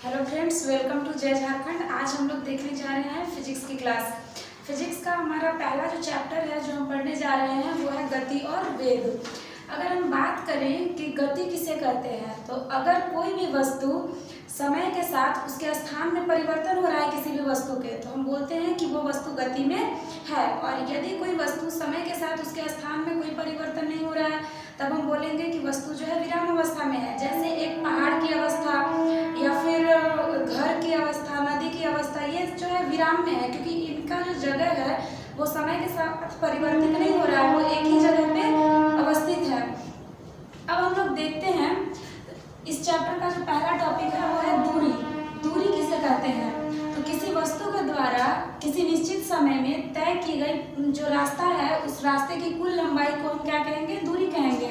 Hello friends, welcome to जय झारखंड। आज हम लोग देखने जा रहे हैं फिजिक्स की क्लास। फिजिक्स का हमारा पहला जो चैप्टर है जो हम पढ़ने जा रहे हैं वो है गति और वेग। अगर हम बात करें कि गति किसे कहते हैं, तो अगर कोई भी वस्तु समय के साथ उसके स्थान में परिवर्तन हो रहा है किसी भी वस्तु के, तो हम बोलते हैं कि वो वस्तु गति में है। और यदि कोई वस्तु समय के साथ उसके स्थान में कोई परिवर्तन नहीं हो रहा है, तब हम बोलेंगे कि वस्तु जो है विराम अवस्था में है। जैसे एक पहाड़ की अवस्था या फिर घर की अवस्था, नदी की अवस्था, ये जो है विराम में है, क्योंकि इनका जो जगह है वो समय के साथ परिवर्तित नहीं हो रहा है, वो एक ही जगह पे अवस्थित है। अब हम लोग देखते हैं इस चैप्टर का जो पहला टॉपिक है वो है दूरी। दूरी किसे कहते हैं? तो किसी वस्तु के द्वारा किसी निश्चित समय में तय की गई जो रास्ता है, उस रास्ते की कुल लंबाई को हम क्या कहेंगे? दूरी कहेंगे।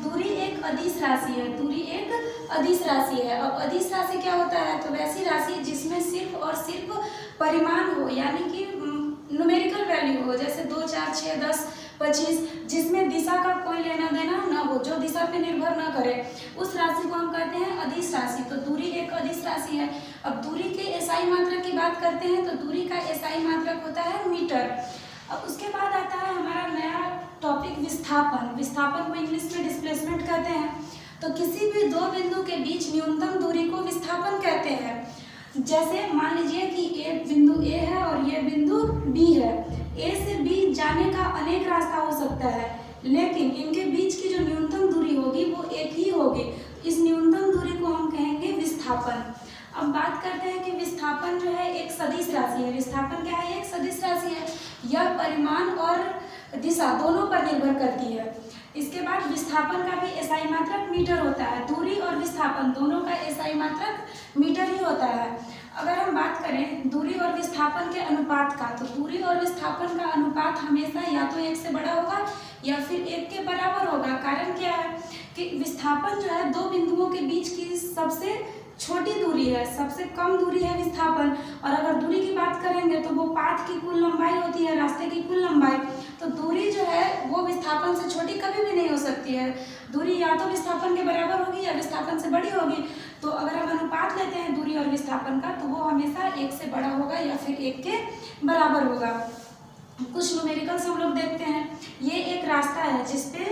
दूरी एक अदिश राशि है। दूरी एक अदिश राशि है। अब अदिश राशि क्या होता है? तो वैसी राशि जिसमें सिर्फ और सिर्फ परिमाण हो, यानी कि न्यूमेरिकल वैल्यू हो, जैसे 2, 4, 6, 10, 25, जिसमें दिशा का कोई लेना देना न हो, जो दिशा पे निर्भर न करे, उस राशि को हम कहते हैं अदिश राशि। तो दूरी एक अदिश राशि है। अब दूरी के एसआई मात्रक की बात करते हैं, तो दूरी का एसआई मात्रक होता है मीटर। अब उसके बाद आता है हमारा नया टॉपिक विस्थापन। विस्थापन को इंग्लिश में डिस्प्लेसमेंट कहते हैं। तो किसी भी दो बिंदु के बीच न्यूनतम दूरी को विस्थापन कहते हैं। जैसे मान लीजिए कि एक बिंदु ए है और ये बिंदु बी है। ए से बी जाने का अनेक रास्ता हो सकता है, लेकिन इनके बीच की जो न्यूनतम दूरी होगी वो एक ही होगी। इस न्यूनतम दूरी को हम कहेंगे विस्थापन। अब बात करते हैं कि विस्थापन जो है एक सदिश राशि है। विस्थापन क्या है? एक सदिश राशि है। यह परिमाण और दिशा दोनों पर निर्भर करती है। इसके बाद विस्थापन का भी एसआई मात्रक मीटर होता है। दूरी और विस्थापन दोनों का एसआई मात्रक मीटर ही होता है। अगर हम बात करें दूरी और विस्थापन के अनुपात का, तो दूरी और विस्थापन का अनुपात हमेशा या तो 1 से बड़ा होगा या फिर 1 के बराबर होगा। कारण क्या है कि विस्थापन जो है दो बिंदुओं के बीच की सबसे छोटी दूरी है, सबसे कम दूरी है विस्थापन। और अगर दूरी की बात करेंगे तो वो पाथ की कुल लंबाई होती है, रास्ते की कुल लंबाई। तो दूरी जो है वो विस्थापन से छोटी कभी भी नहीं हो सकती है। दूरी या तो विस्थापन के बराबर होगी या विस्थापन से बड़ी होगी। तो अगर हम अनुपात लेते हैं दूरी और विस्थापन का, तो वो हमेशा 1 से बड़ा होगा या फिर 1 के बराबर होगा। कुछ न्यूमेरिकल्स हम लोग देखते हैं। ये एक रास्ता है जिसपे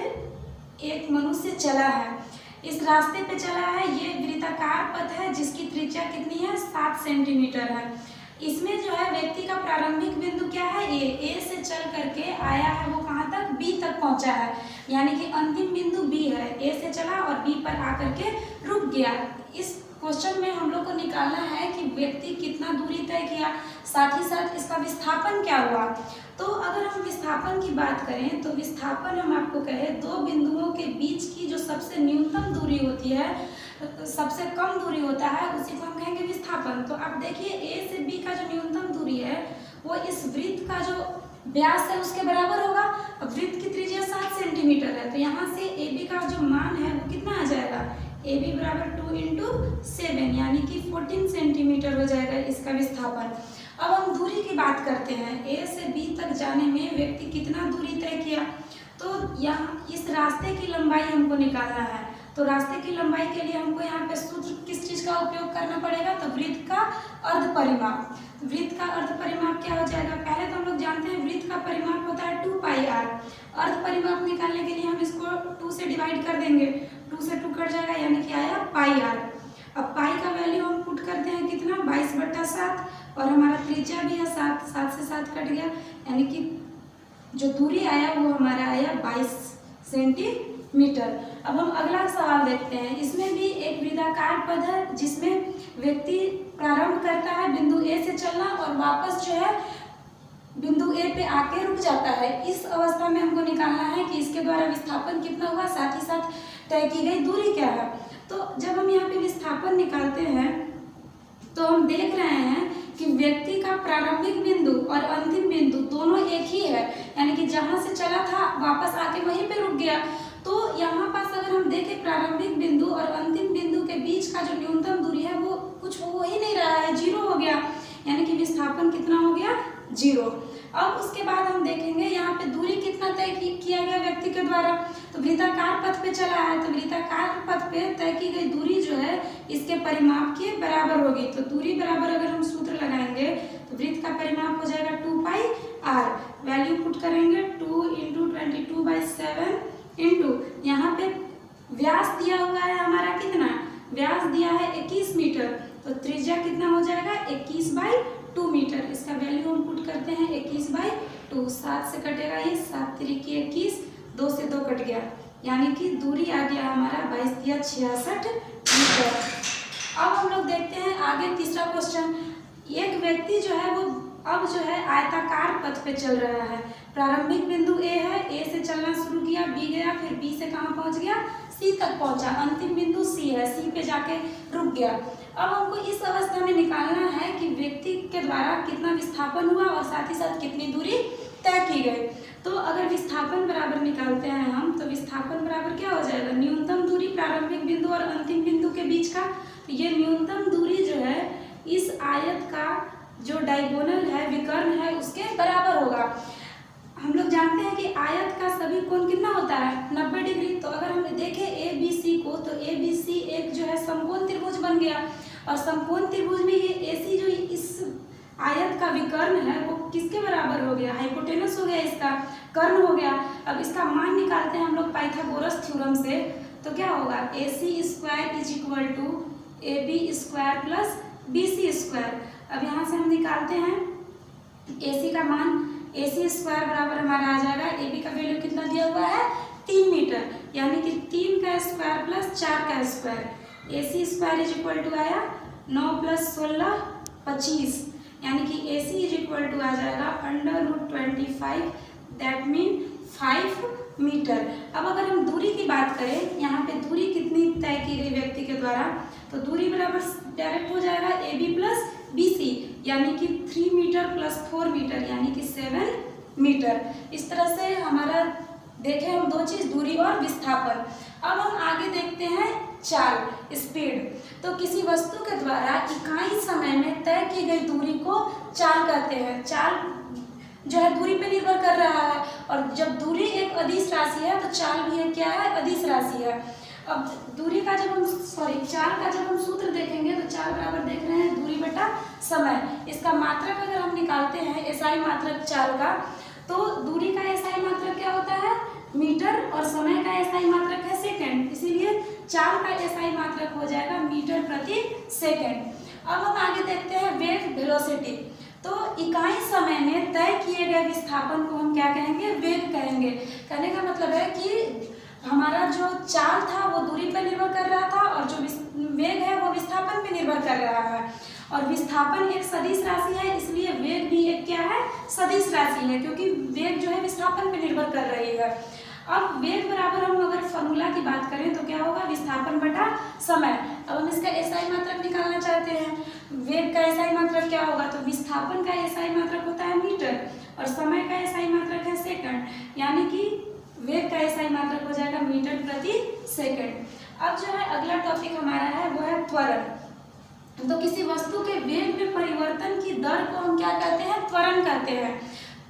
एक मनुष्य चला है। इस रास्ते पे चला है। ये वृत्ताकार पथ है जिसकी त्रिज्या कितनी है? 7 सेंटीमीटर है। इसमें जो है व्यक्ति का प्रारंभिक बिंदु क्या है? ए से चल करके आया है, वो कहाँ तक? बी तक पहुंचा है, यानी कि अंतिम बिंदु बी है। ए से चला और बी पर आकर के रुक गया। इस क्वेश्चन में हम लोग को निकालना है कि व्यक्ति कितना दूरी तय किया, साथ ही साथ इसका विस्थापन क्या हुआ। तो अगर हम विस्थापन की बात करें, तो विस्थापन हम आपको कहें दो बिंदुओं के बीच की जो सबसे न्यूनतम दूरी होती है, सबसे कम दूरी होता है, उसी को हम कहेंगे विस्थापन। तो आप देखिए ए से बी का जो न्यूनतम दूरी है वो इस वृत्त का जो व्यास है उसके बराबर होगा। अब वृत्त की त्रिज्या 7 सेंटीमीटर है, तो यहाँ से ए बी का जो मान है वो कितना आ जाएगा? ए बी बराबर 2 × 7, यानी कि 14 सेंटीमीटर हो जाएगा इसका विस्थापन। अब हम दूरी की बात करते हैं। ए से बी तक जाने में व्यक्ति कितना दूरी तय किया, तो यहाँ इस रास्ते की लंबाई हमको निकालना है। तो रास्ते की लंबाई के लिए हमको यहाँ पे सूत्र किस चीज़ का उपयोग करना पड़ेगा? तो वृत्त का अर्ध परिमाप। वृत्त का अर्ध परिमाप क्या हो जाएगा? पहले तो हम लोग जानते हैं वृत्त का परिमाप होता है 2πr। अर्ध परिमाप निकालने के लिए हम इसको 2 से डिवाइड कर देंगे। 2 से 2 कट जाएगा, यानी कि आया πr। अब पाई का वैल्यू हम पुट करते हैं कितना? 22/7, और हमारा त्रिज्या भी है 7, 7 से 7 कट गया, यानी कि जो दूरी आया वो हमारा आया 22 सेंटीमीटर। अब हम अगला सवाल देखते हैं। इसमें भी एक वृत्ताकार पथ है जिसमें व्यक्ति प्रारंभ करता है बिंदु ए से चलना और वापस जो है बिंदु ए पे आके रुक जाता है। इस अवस्था में हमको निकालना है कि इसके द्वारा विस्थापन कितना हुआ, साथ ही साथ तय की गई दूरी क्या है। तो जब हम यहाँ पे विस्थापन निकालते हैं तो हम देख रहे हैं कि व्यक्ति का प्रारंभिक बिंदु और अंतिम बिंदु दोनों एक ही है, यानी कि जहाँ से चला था वापस आके वहीं पे रुक गया। तो यहाँ पास अगर हम देखें प्रारंभिक बिंदु और अंतिम बिंदु के बीच का जो न्यूनतम दूरी है वो कुछ हो ही नहीं रहा है, 0 हो गया, यानी कि विस्थापन कितना हो गया? 0। अब उसके बाद हम देखेंगे यहाँ पे दूरी कितना तय किया गया व्यक्ति के द्वारा। तो वृत्ताकार पथ पे चला है, तो वृत्ताकार पथ पे तय की गई दूरी जो है इसके परिमाप के बराबर होगी। तो दूरी बराबर अगर हम सूत्र लगाएंगे तो वृत्त का परिमाप हो जाएगा 2πr। वैल्यू पुट करेंगे 2 × 22/7 इंटू यहाँ पे व्यास दिया हुआ है हमारा कितना, व्यास दिया है 21 मीटर, तो त्रिज्या कितना हो जाएगा 21/2 मीटर। इसका वैल्यू हम पुट करते हैं 21/2। 7 से कटेगा ये, 7 त्रिकी 21, 2 से 2 कट गया, यानी कि दूरी आ गया हमारा 22×66 मीटर। अब हम लोग देखते हैं आगे तीसरा क्वेश्चन। एक व्यक्ति जो है वो अब जो है आयताकार पथ पे चल रहा है। प्रारंभिक बिंदु ए है, ए से चलना शुरू किया, बी गया, फिर बी से कहाँ पहुंच गया, सी तक पहुंचा। अंतिम बिंदु सी है, सी पे जाके रुक गया। अब हमको इस अवस्था में निकालना है कि व्यक्ति के द्वारा कितना विस्थापन हुआ और साथ ही साथ कितनी दूरी तय की गई। तो अगर विस्थापन बराबर निकालते हैं हम, तो विस्थापन बराबर क्या हो जाएगा, न्यूनतम दूरी प्रारंभिक बिंदु और अंतिम बिंदु के बीच का। तो ये न्यूनतम दूरी जो है इस आयत का जो डायगोनल है, विकर्ण है, उसके बराबर होगा। हम लोग जानते हैं कि आयत का सभी कोण कितना होता है 90 डिग्री। तो अगर हम देखें ए बी सी को, तो ए बी सी एक जो है समकोण त्रिभुज बन गया, और समकोण त्रिभुज में ये AC जो इस आयत का विकर्ण है वो किसके बराबर हो गया, हाइपोटेनस हो गया, इसका कर्ण हो गया। अब इसका मान निकालते हैं हम लोग पाइथागोरस थ्योरम से, तो क्या होगा AC² = AB² + BC²। अब यहाँ से हम निकालते हैं AC का मान, AC² बराबर हमारा आ जाएगा, AB का वैल्यू कितना दिया हुआ है 3 मीटर, यानी कि 3 का स्क्वायर प्लस 4 का स्क्वायर। AC² = आया 9 + 16 25, यानी कि AC = आ जाएगा √25, दैट मीन 5 मीटर। अब अगर हम दूरी की बात करें, यहाँ पे दूरी कितनी तय की गई व्यक्ति के द्वारा, तो दूरी बराबर डायरेक्ट हो जाएगा AB + BC, यानी कि 3 मीटर + 4 मीटर, यानी कि 7 मीटर। इस तरह से हमारा देखें हम दो चीज़, दूरी और विस्थापन। अब हम आगे देखते हैं चाल, स्पीड। तो किसी वस्तु के द्वारा इकाई समय में तय की गई दूरी को चाल कहते हैं। चाल जो है दूरी पे निर्भर कर रहा है, और जब दूरी एक अदिश राशि है तो चाल भी क्या है, अदिश राशि है। अब दूरी का जब हम चाल का जब हम सूत्र देखेंगे, तो चाल बराबर देख रहे हैं दूरी बटा समय। इसका मात्रक अगर हम निकालते हैं एसआई मात्रक चाल का, तो दूरी का एसआई मात्रक क्या होता है मीटर, और समय का एसआई मात्रक है सेकंड, इसीलिए चाल का एसआई मात्रक हो जाएगा मीटर प्रति सेकंड। अब हम आगे देखते हैं वेग, वेलोसिटी। तो इकाई समय में तय किए गए विस्थापन को हम क्या कहेंगे, वेग कहेंगे। कहने का मतलब है कि हमारा जो चाल था वो दूरी पर निर्भर कर रहा था, और जो वेग है वो विस्थापन पे निर्भर कर रहा है। और विस्थापन एक सदिश राशि है, इसलिए वेग भी एक क्या है, सदिश राशि है, क्योंकि वेग जो है विस्थापन पे निर्भर कर रही है। अब वेग बराबर हम अगर फॉर्मूला की बात करें तो क्या होगा, विस्थापन बटा समय। अब हम इसका एसआई मात्रक निकालना चाहते हैं। वेग का एसआई मात्रक क्या होगा, तो विस्थापन का एसआई मात्रक होता है मीटर, और समय का एसआई मात्रक है सेकंड, यानी कि वेग का एसआई मात्रक हो जाएगा मीटर प्रति सेकंड। अब जो है अगला टॉपिक हमारा है वो है त्वरण। तो किसी वस्तु के वेग में परिवर्तन की दर को हम क्या कहते हैं, त्वरण कहते हैं।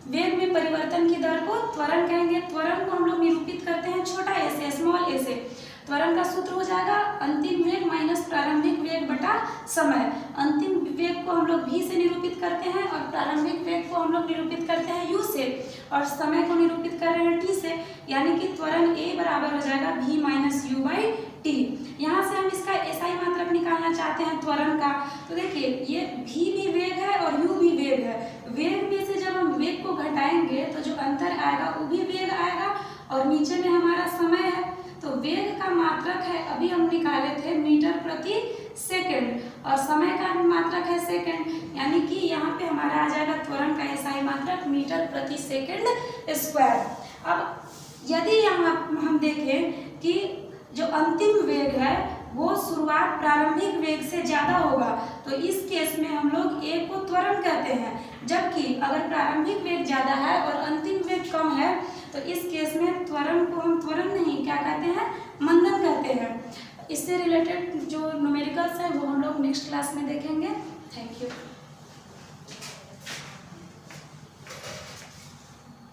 वेग में परिवर्तन की दर को त्वरण कहेंगे। त्वरण को हम लोग निरूपित करते हैं छोटा ए से, स्मॉल ए से। त्वरण का सूत्र हो जाएगा अंतिम वेग माइनस प्रारंभिक वेग बटा समय। अंतिम वेग को हम लोग v से निरूपित करते हैं, और प्रारंभिक वेग को हम लोग निरूपित करते हैं u से, और समय को निरूपित कर रहे हैं t से, यानी कि त्वरण a बराबर हो जाएगा v - u/t। यहाँ से हम इसका एसआई मात्रक निकालना चाहते हैं त्वरण का। तो देखिए ये v भी वेग है और u भी वेग है। वेग में से जब हम वेग को घटाएंगे तो जो अंतर आएगा वो भी वेग आएगा, और नीचे में हमारा समय है, तो वेग का मात्रक है अभी हम निकाले थे मीटर प्रति सेकंड, और समय का मात्रक है सेकंड, यानी कि यहाँ पे हमारा आ जाएगा त्वरण का एसआई मात्रक मीटर प्रति सेकंड स्क्वायर। अब यदि यहाँ हम देखें कि जो अंतिम वेग है वो शुरुआत प्रारंभिक वेग से ज़्यादा होगा, तो इस केस में हम लोग ए को त्वरण कहते हैं। जबकि अगर प्रारंभिक वेग ज़्यादा है और अंतिम वेग कम है, तो इस केस में त्वरण को हम त्वरण नहीं क्या कहते हैं, मंदन कहते हैं। इससे रिलेटेड जो न्यूमेरिकल्स है वो हम लोग नेक्स्ट क्लास में देखेंगे। Thank you.